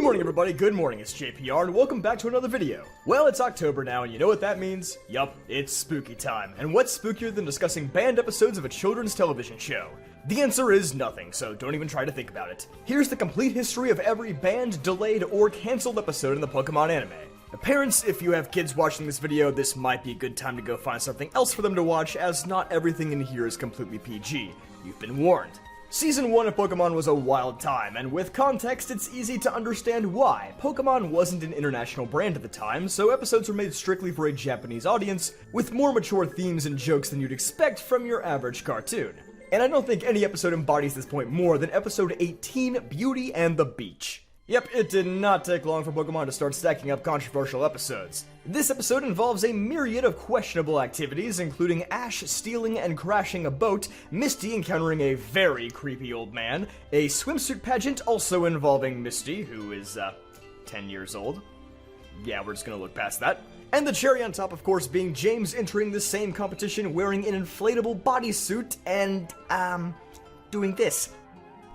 morning everybody, good morning, it's JPR and welcome back to another video. Well, it's October now and you know what that means? Yup, it's spooky time. And what's spookier than discussing banned episodes of a children's television show? The answer is nothing, so don't even try to think about it. Here's the complete history of every banned, delayed, or cancelled episode in the Pokemon anime. Parents, if you have kids watching this video, this might be a good time to go find something else for them to watch, as not everything in here is completely PG. You've been warned. Season 1 of Pokemon was a wild time, and with context, it's easy to understand why. Pokemon wasn't an international brand at the time, so episodes were made strictly for a Japanese audience, with more mature themes and jokes than you'd expect from your average cartoon. And I don't think any episode embodies this point more than episode 18, Beauty and the Beach. Yep, it did not take long for Pokemon to start stacking up controversial episodes. This episode involves a myriad of questionable activities, including Ash stealing and crashing a boat, Misty encountering a very creepy old man, a swimsuit pageant also involving Misty, who is, 10 years old. Yeah, we're just gonna look past that. And the cherry on top, of course, being James entering the same competition wearing an inflatable bodysuit and, doing this.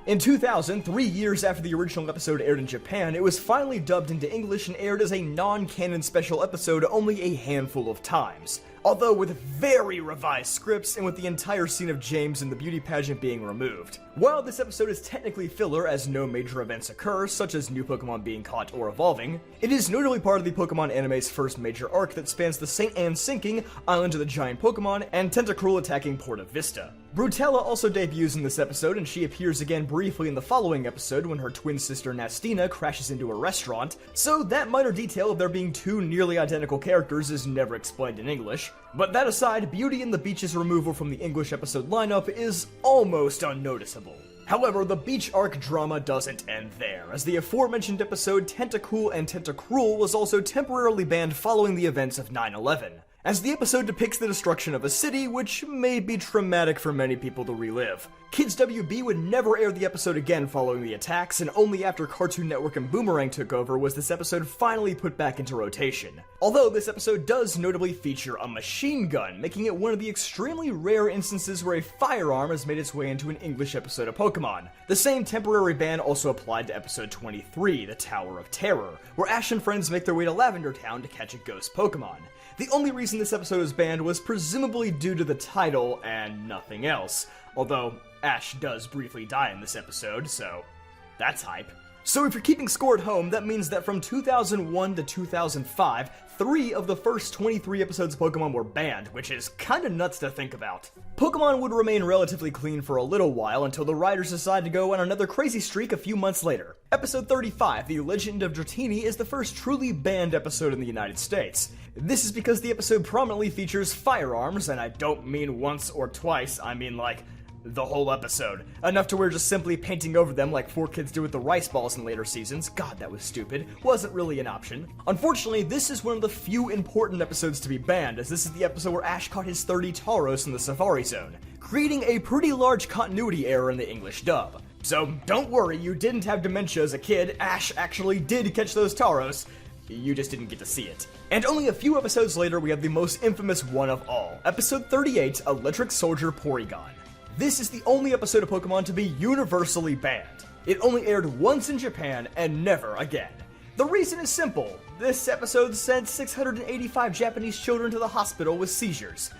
In 2000, 3 years after the original episode aired in Japan, it was finally dubbed into English and aired as a non-canon special episode only a handful of times. Although with very revised scripts and with the entire scene of James in the beauty pageant being removed. While this episode is technically filler as no major events occur, such as new Pokemon being caught or evolving, it is notably part of the Pokemon anime's first major arc that spans the St. Anne sinking, Island of the Giant Pokemon, and Tentacruel attacking Porta Vista. Brutella also debuts in this episode, and she appears again briefly in the following episode when her twin sister Nastina crashes into a restaurant, so that minor detail of there being two nearly identical characters is never explained in English. But that aside, Beauty and the Beach's removal from the English episode lineup is almost unnoticeable. However, the beach arc drama doesn't end there, as the aforementioned episode Tentacool and Tentacruel was also temporarily banned following the events of 9/11. As the episode depicts the destruction of a city, which may be traumatic for many people to relive. Kids WB would never air the episode again following the attacks, and only after Cartoon Network and Boomerang took over was this episode finally put back into rotation. Although this episode does notably feature a machine gun, making it one of the extremely rare instances where a firearm has made its way into an English episode of Pokemon. The same temporary ban also applied to episode 23, the Tower of Terror, where Ash and friends make their way to Lavender Town to catch a ghost Pokemon. The only reason this episode was banned was presumably due to the title and nothing else, although Ash does briefly die in this episode, so that's hype. So if you're keeping score at home, that means that from 2001 to 2005, 3 of the first 23 episodes of Pokemon were banned, which is kinda nuts to think about. Pokemon would remain relatively clean for a little while until the writers decided to go on another crazy streak a few months later. Episode 35, The Legend of Dratini, is the first truly banned episode in the United States. This is because the episode prominently features firearms, and I don't mean once or twice, I mean like the whole episode. Enough to where just simply painting over them like 4 kids do with the rice balls in later seasons, god that was stupid, wasn't really an option. Unfortunately, this is one of the few important episodes to be banned, as this is the episode where Ash caught his 30 Tauros in the Safari Zone, creating a pretty large continuity error in the English dub. So don't worry, you didn't have dementia as a kid, Ash actually did catch those Tauros. You just didn't get to see it. And only a few episodes later, we have the most infamous one of all, episode 38, Electric Soldier Porygon. This is the only episode of Pokemon to be universally banned. It only aired once in Japan and never again. The reason is simple. This episode sent 685 Japanese children to the hospital with seizures.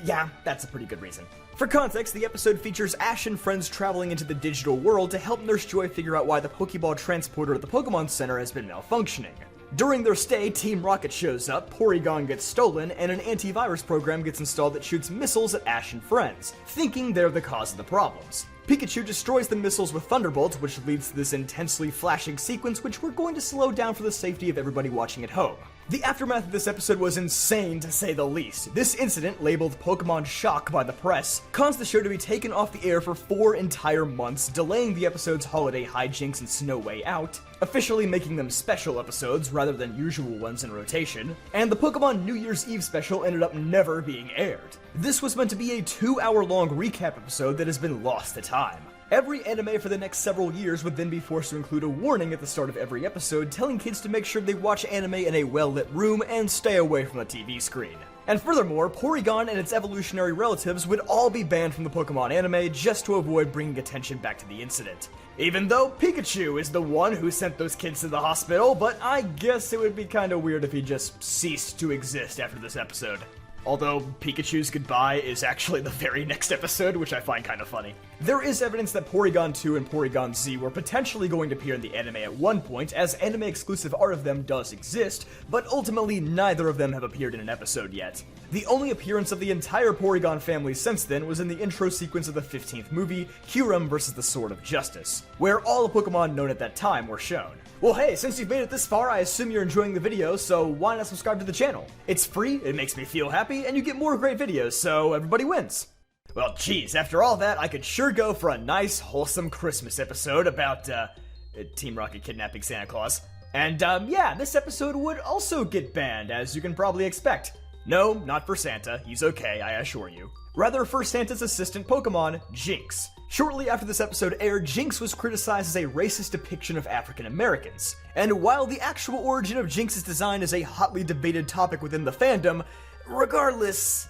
Yeah, that's a pretty good reason. For context, the episode features Ash and friends traveling into the digital world to help Nurse Joy figure out why the Pokeball transporter at the Pokemon Center has been malfunctioning. During their stay, Team Rocket shows up, Porygon gets stolen, and an antivirus program gets installed that shoots missiles at Ash and friends, thinking they're the cause of the problems. Pikachu destroys the missiles with Thunderbolt, which leads to this intensely flashing sequence which we're going to slow down for the safety of everybody watching at home. The aftermath of this episode was insane to say the least. This incident, labeled Pokemon Shock by the press, caused the show to be taken off the air for 4 entire months, delaying the episode's holiday hijinks and Snow Way Out, officially making them special episodes rather than usual ones in rotation, and the Pokemon New Year's Eve special ended up never being aired. This was meant to be a 2-hour-long recap episode that has been lost to time. Every anime for the next several years would then be forced to include a warning at the start of every episode telling kids to make sure they watch anime in a well-lit room and stay away from the TV screen. And furthermore, Porygon and its evolutionary relatives would all be banned from the Pokemon anime just to avoid bringing attention back to the incident. Even though Pikachu is the one who sent those kids to the hospital, but I guess it would be kinda weird if he just ceased to exist after this episode. Although Pikachu's goodbye is actually the very next episode, which I find kind of funny. There is evidence that Porygon 2 and Porygon Z were potentially going to appear in the anime at one point, as anime-exclusive art of them does exist, but ultimately neither of them have appeared in an episode yet. The only appearance of the entire Porygon family since then was in the intro sequence of the 15th movie, Kyurem vs. the Sword of Justice, where all the Pokemon known at that time were shown. Well hey, since you've made it this far, I assume you're enjoying the video, so why not subscribe to the channel? It's free, it makes me feel happy, and you get more great videos, so everybody wins. Well geez, after all that, I could sure go for a nice, wholesome Christmas episode about, Team Rocket kidnapping Santa Claus. And, yeah, this episode would also get banned, as you can probably expect. No, not for Santa, he's okay, I assure you. Rather for Santa's assistant Pokemon, Jynx. Shortly after this episode aired, Jynx was criticized as a racist depiction of African Americans. And while the actual origin of Jynx's design is a hotly debated topic within the fandom, regardless,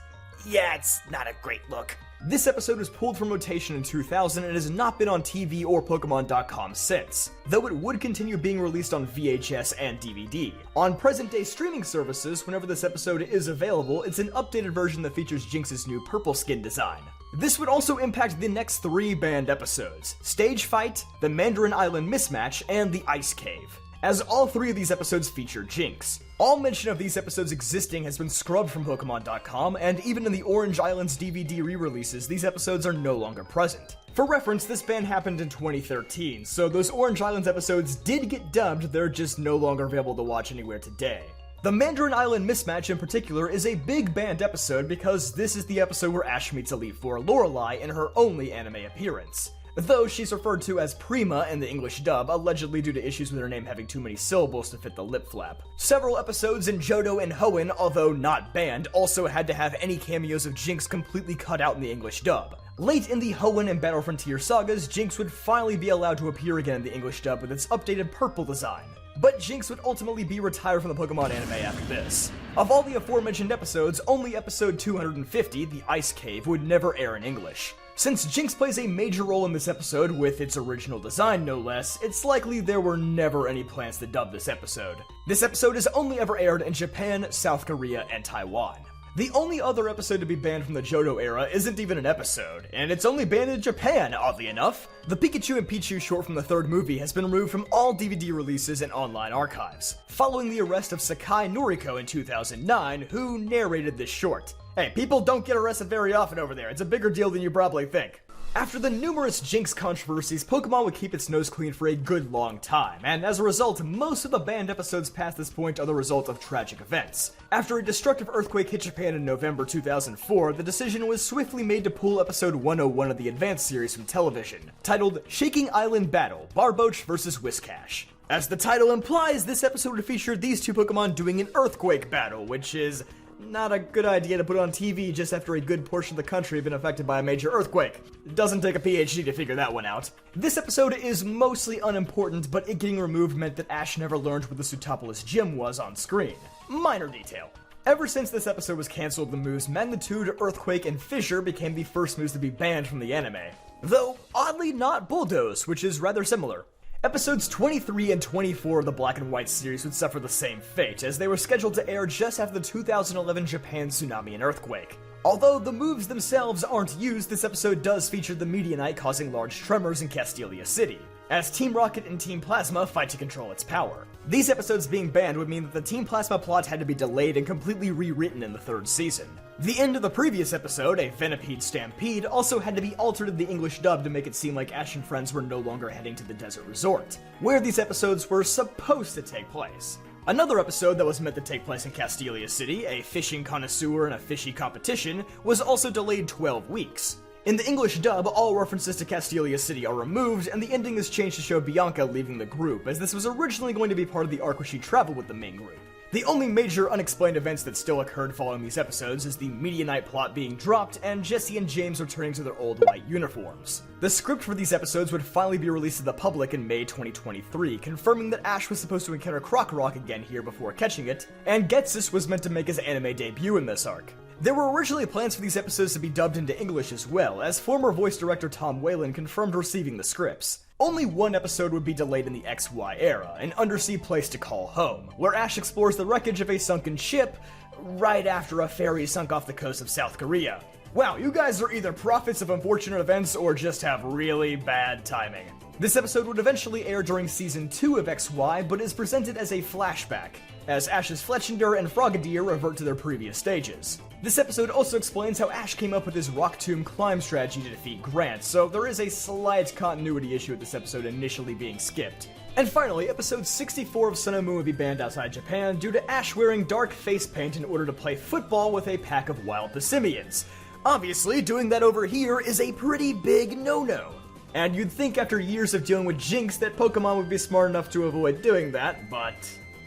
yeah, it's not a great look. This episode was pulled from rotation in 2000 and has not been on TV or Pokemon.com since, though it would continue being released on VHS and DVD. On present-day streaming services, whenever this episode is available, it's an updated version that features Jynx's new purple skin design. This would also impact the next 3 banned episodes: Stage Fight, the Mandarin Island Mismatch, and the Ice Cave, as all 3 of these episodes feature Jynx. All mention of these episodes existing has been scrubbed from Pokemon.com, and even in the Orange Islands DVD re-releases, these episodes are no longer present. For reference, this ban happened in 2013, so those Orange Islands episodes did get dubbed, they're just no longer available to watch anywhere today. The Mandarin Island Mismatch in particular is a big banned episode because this is the episode where Ash meets Elite Four Lorelei in her only anime appearance, though she's referred to as Prima in the English dub, allegedly due to issues with her name having too many syllables to fit the lip flap. Several episodes in Johto and Hoenn, although not banned, also had to have any cameos of Jynx completely cut out in the English dub. Late in the Hoenn and Battle Frontier sagas, Jynx would finally be allowed to appear again in the English dub with its updated purple design. But Jynx would ultimately be retired from the Pokemon anime after this. Of all the aforementioned episodes, only episode 250, the Ice Cave, would never air in English. Since Jynx plays a major role in this episode, with its original design no less, it's likely there were never any plans to dub this episode. This episode is only ever aired in Japan, South Korea, and Taiwan. The only other episode to be banned from the Johto era isn't even an episode, and it's only banned in Japan, oddly enough. The Pikachu and Pichu short from the 3rd movie has been removed from all DVD releases and online archives, following the arrest of Sakai Noriko in 2009, who narrated this short. Hey, people don't get arrested very often over there, it's a bigger deal than you probably think. After the numerous Jynx controversies, Pokemon would keep its nose clean for a good long time, and as a result, most of the banned episodes past this point are the result of tragic events. After a destructive earthquake hit Japan in November 2004, the decision was swiftly made to pull episode 101 of the Advanced series from television, titled Shaking Island Battle, Barboach vs. Whiscash. As the title implies, this episode would feature these 2 Pokemon doing an earthquake battle, which is not a good idea to put on TV just after a good portion of the country had been affected by a major earthquake. It doesn't take a PhD to figure that one out. This episode is mostly unimportant, but it getting removed meant that Ash never learned where the Sootopolis Gym was on screen. Minor detail. Ever since this episode was cancelled, the moves Magnitude, Earthquake, and Fissure became the first moves to be banned from the anime. Though, oddly not Bulldoze, which is rather similar. Episodes 23 and 24 of the Black and White series would suffer the same fate, as they were scheduled to air just after the 2011 Japan tsunami and earthquake. Although the moves themselves aren't used, this episode does feature the Meteorite causing large tremors in Castelia City, as Team Rocket and Team Plasma fight to control its power. These episodes being banned would mean that the Team Plasma plot had to be delayed and completely rewritten in the 3rd season. The end of the previous episode, a Venipede Stampede, also had to be altered in the English dub to make it seem like Ash and friends were no longer heading to the desert resort, where these episodes were supposed to take place. Another episode that was meant to take place in Castelia City, a fishing connoisseur and a fishy competition, was also delayed 12 weeks. In the English dub, all references to Castelia City are removed, and the ending is changed to show Bianca leaving the group, as this was originally going to be part of the arc where she traveled with the main group. The only major unexplained events that still occurred following these episodes is the Media Knight plot being dropped and Jesse and James returning to their old white uniforms. The script for these episodes would finally be released to the public in May 2023, confirming that Ash was supposed to encounter Croc again here before catching it, and Getsus was meant to make his anime debut in this arc. There were originally plans for these episodes to be dubbed into English as well, as former voice director Tom Whalen confirmed receiving the scripts. Only one episode would be delayed in the XY era, an undersea place to call home, where Ash explores the wreckage of a sunken ship right after a ferry sunk off the coast of South Korea. Wow, you guys are either prophets of unfortunate events or just have really bad timing. This episode would eventually air during Season 2 of XY, but is presented as a flashback, as Ash's Fletchinder and Frogadier revert to their previous stages. This episode also explains how Ash came up with his Rock Tomb climb strategy to defeat Grant, so there is a slight continuity issue with this episode initially being skipped. And finally, episode 64 of Sun and Moon will be banned outside Japan due to Ash wearing dark face paint in order to play football with a pack of wild Passimians. Obviously, doing that over here is a pretty big no-no. And you'd think after years of dealing with Jynx that Pokemon would be smart enough to avoid doing that, but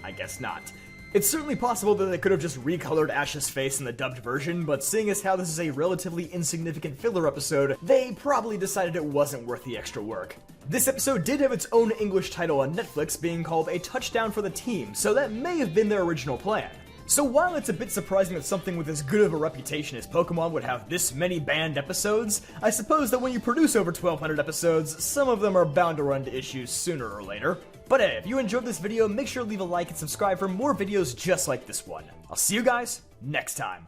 I guess not. It's certainly possible that they could have just recolored Ash's face in the dubbed version, but seeing as how this is a relatively insignificant filler episode, they probably decided it wasn't worth the extra work. This episode did have its own English title on Netflix, being called A Touchdown for the Team, so that may have been their original plan. So while it's a bit surprising that something with as good of a reputation as Pokemon would have this many banned episodes, I suppose that when you produce over 1,200 episodes, some of them are bound to run into issues sooner or later. But hey, if you enjoyed this video, make sure to leave a like and subscribe for more videos just like this one. I'll see you guys next time.